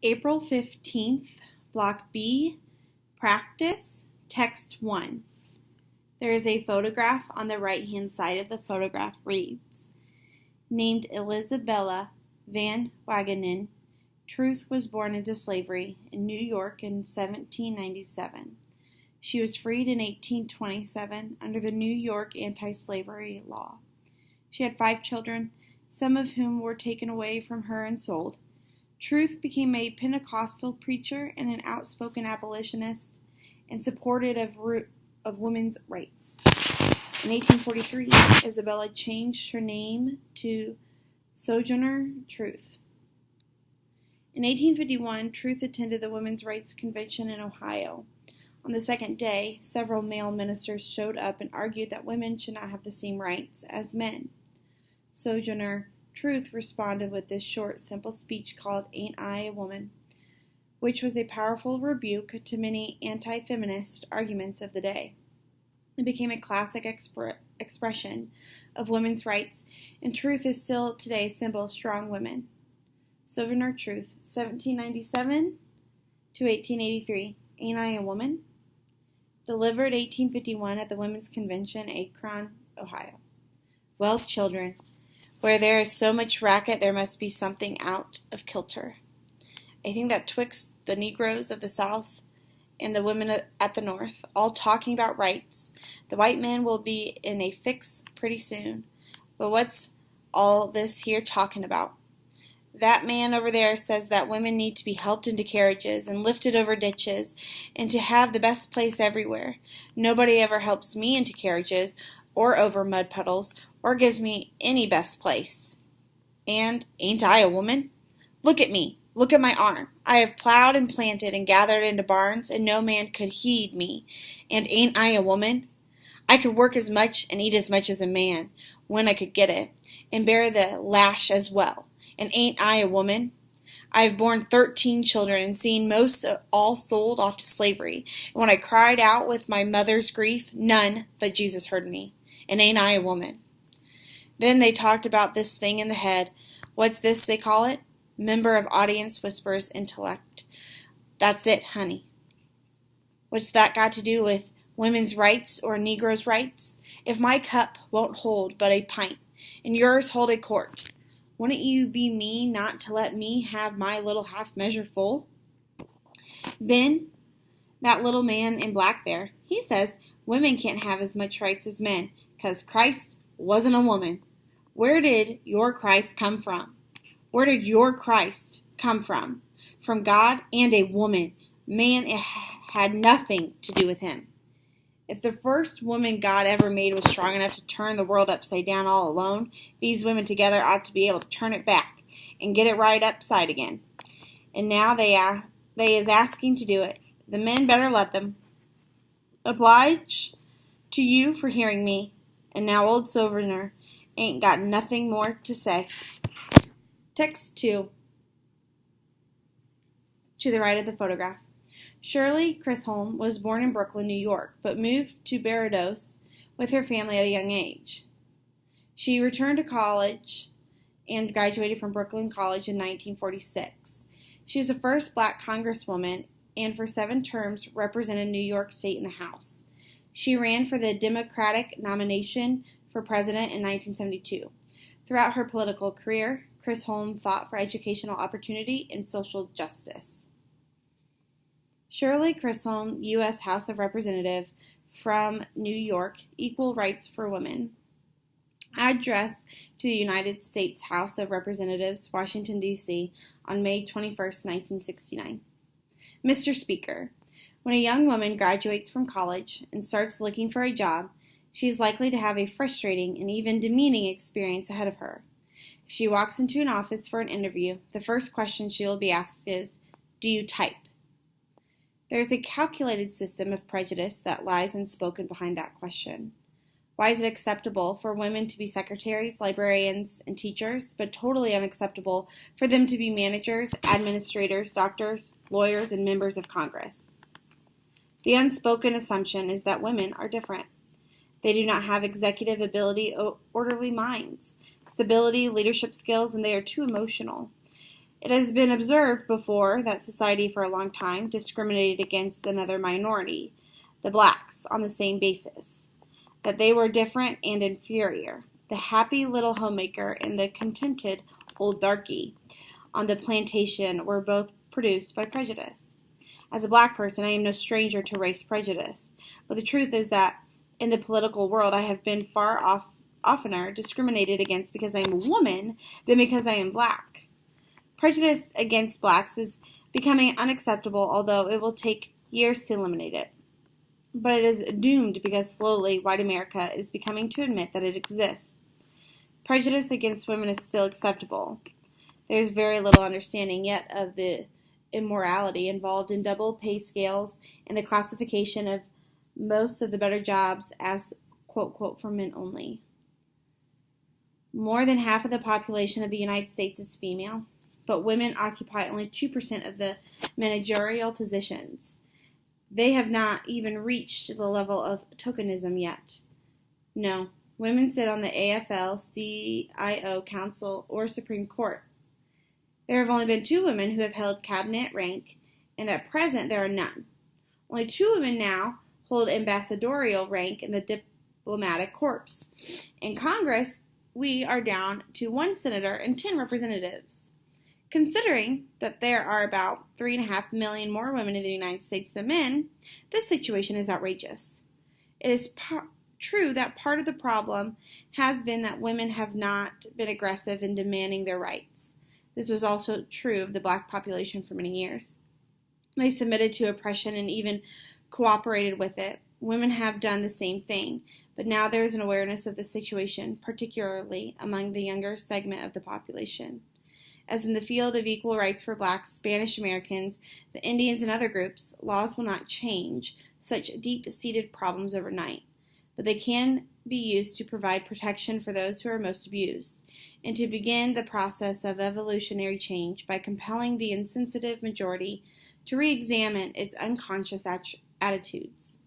April 15th, Block B, Practice, Text 1. There is a photograph on the right-hand side of the photograph reads, named Isabella Van Wagenen, Truth was born into slavery in New York in 1797. She was freed in 1827 under the New York anti-slavery law. She had 5 children, some of whom were taken away from her and sold. Truth became a Pentecostal preacher and an outspoken abolitionist and supportive of women's rights. In 1843, Isabella changed her name to Sojourner Truth. In 1851, Truth attended the Women's Rights Convention in Ohio. On the second day, several male ministers showed up and argued that women should not have the same rights as men. Sojourner Truth responded with this short, simple speech called Ain't I a Woman?, which was a powerful rebuke to many anti-feminist arguments of the day. It became a classic expression of women's rights, and Truth is still today a symbol of strong women. Sojourner Truth, 1797 to 1883. Ain't I a Woman? Delivered 1851 at the Women's Convention, Akron, Ohio. Well, children, where there is so much racket, there must be something out of kilter. I think that twixt the Negroes of the South and the women at the North, all talking about rights, the white man will be in a fix pretty soon. But what's all this here talking about? That man over there says that women need to be helped into carriages and lifted over ditches and to have the best place everywhere. Nobody ever helps me into carriages or over mud puddles or gives me any best place. And ain't I a woman? Look at me. Look at my arm. I have plowed and planted and gathered into barns, and no man could heed me. And ain't I a woman? I could work as much and eat as much as a man, when I could get it, and bear the lash as well. And ain't I a woman? I have borne 13 children and seen most all sold off to slavery. And when I cried out with my mother's grief, none but Jesus heard me. And ain't I a woman? Then they talked about this thing in the head. What's this they call it? Member of audience whispers intellect. That's it, honey. What's that got to do with women's rights or Negroes' rights? If my cup won't hold but a pint, and yours hold a quart, wouldn't you be mean not to let me have my little half measure full? Then, that little man in black there, he says women can't have as much rights as men, 'cause Christ wasn't a woman. Where did your Christ come from? Where did your Christ come from? From God and a woman. Man, it had nothing to do with him. If the first woman God ever made was strong enough to turn the world upside down all alone, these women together ought to be able to turn it back and get it right upside again. And now they is asking to do it. The men better let them. Oblige to you for hearing me. And now old Sojourner ain't got nothing more to say. Text 2. To the right of the photograph. Shirley Chisholm was born in Brooklyn, New York, but moved to Barbados with her family at a young age. She returned to college and graduated from Brooklyn College in 1946. She was the first black congresswoman and for 7 terms represented New York State in the House. She ran for the Democratic nomination for president in 1972. Throughout her political career, Chisholm fought for educational opportunity and social justice. Shirley Chisholm, U.S. House of Representative from New York, Equal Rights for Women. Address to the United States House of Representatives, Washington, D.C., on May 21, 1969. Mr. Speaker, when a young woman graduates from college and starts looking for a job, she is likely to have a frustrating and even demeaning experience ahead of her. If she walks into an office for an interview, the first question she will be asked is, do you type? There is a calculated system of prejudice that lies unspoken behind that question. Why is it acceptable for women to be secretaries, librarians, and teachers, but totally unacceptable for them to be managers, administrators, doctors, lawyers, and members of Congress? The unspoken assumption is that women are different. They do not have executive ability, orderly minds, stability, leadership skills, and they are too emotional. It has been observed before that society for a long time discriminated against another minority, the blacks, on the same basis, that they were different and inferior. The happy little homemaker and the contented old darky on the plantation were both produced by prejudice. As a black person, I am no stranger to race prejudice, but the truth is that in the political world I have been oftener discriminated against because I am a woman than because I am black. Prejudice against blacks is becoming unacceptable, although it will take years to eliminate it. But it is doomed because slowly white America is becoming to admit that it exists. Prejudice against women is still acceptable. There is very little understanding yet of the immorality involved in double pay scales and the classification of most of the better jobs as quote, quote, for men only. More than half of the population of the United States is female, but women occupy only 2% of the managerial positions. They have not even reached the level of tokenism yet. No, women sit on the AFL-CIO Council or Supreme Court. There have only been 2 women who have held cabinet rank, and at present there are none. Only 2 women now hold ambassadorial rank in the diplomatic corps. In Congress, we are down to 1 senator and 10 representatives. Considering that there are about 3.5 million more women in the United States than men, this situation is outrageous. It is true that part of the problem has been that women have not been aggressive in demanding their rights. This was also true of the black population for many years. They submitted to oppression and even cooperated with it. Women have done the same thing, but now there is an awareness of the situation, particularly among the younger segment of the population. As in the field of equal rights for blacks, Spanish Americans, the Indians, and other groups, laws will not change such deep-seated problems overnight, but they can be used to provide protection for those who are most abused, and to begin the process of evolutionary change by compelling the insensitive majority to re-examine its unconscious attitudes.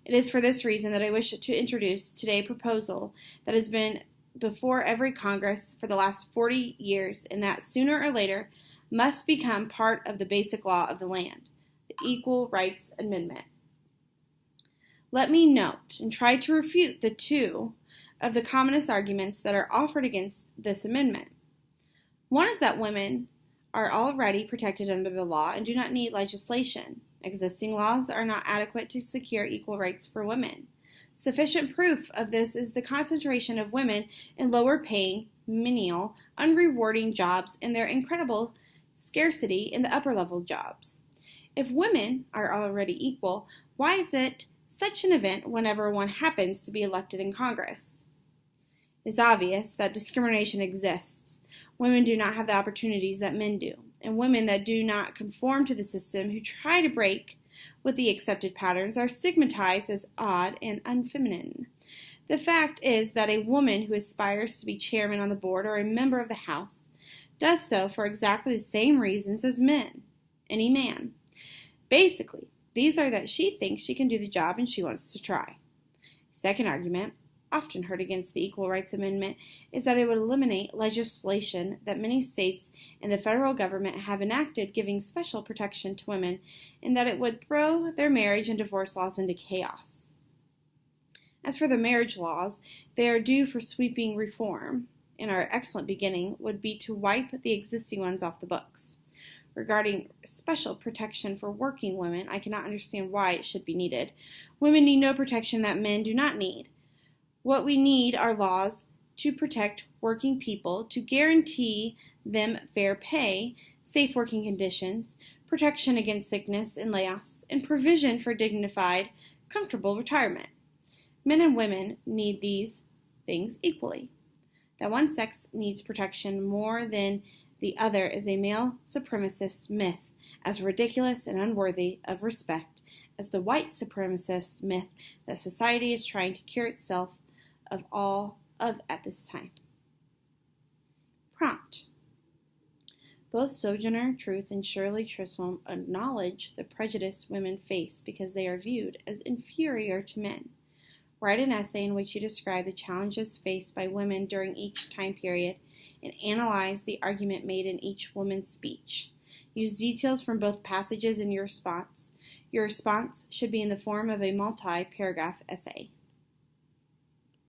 It is for this reason that I wish to introduce today a proposal that has been before every Congress for the last 40 years, and that sooner or later must become part of the basic law of the land, the Equal Rights Amendment. Let me note and try to refute the 2 of the commonest arguments that are offered against this amendment. One is that women are already protected under the law and do not need legislation. Existing laws are not adequate to secure equal rights for women. Sufficient proof of this is the concentration of women in lower-paying, menial, unrewarding jobs and their incredible scarcity in the upper-level jobs. If women are already equal, why is it such an event whenever one happens to be elected in Congress? It is obvious that discrimination exists. Women do not have the opportunities that men do, and women that do not conform to the system, who try to break with the accepted patterns, are stigmatized as odd and unfeminine. The fact is that a woman who aspires to be chairman on the board or a member of the House does so for exactly the same reasons as any man. Basically, these are that she thinks she can do the job and she wants to try. Second argument, often heard against the Equal Rights Amendment, is that it would eliminate legislation that many states and the federal government have enacted giving special protection to women, and that it would throw their marriage and divorce laws into chaos. As for the marriage laws, they are due for sweeping reform, and our excellent beginning would be to wipe the existing ones off the books. Regarding special protection for working women, I cannot understand why it should be needed. Women need no protection that men do not need. What we need are laws to protect working people, to guarantee them fair pay, safe working conditions, protection against sickness and layoffs, and provision for dignified, comfortable retirement. Men and women need these things equally. That one sex needs protection more than the other is a male supremacist myth, as ridiculous and unworthy of respect as the white supremacist myth that society is trying to cure itself of all of at this time. Prompt. Both Sojourner Truth and Shirley Chisholm acknowledge the prejudice women face because they are viewed as inferior to men. Write an essay in which you describe the challenges faced by women during each time period and analyze the argument made in each woman's speech. Use details from both passages in your response. Your response should be in the form of a multi-paragraph essay.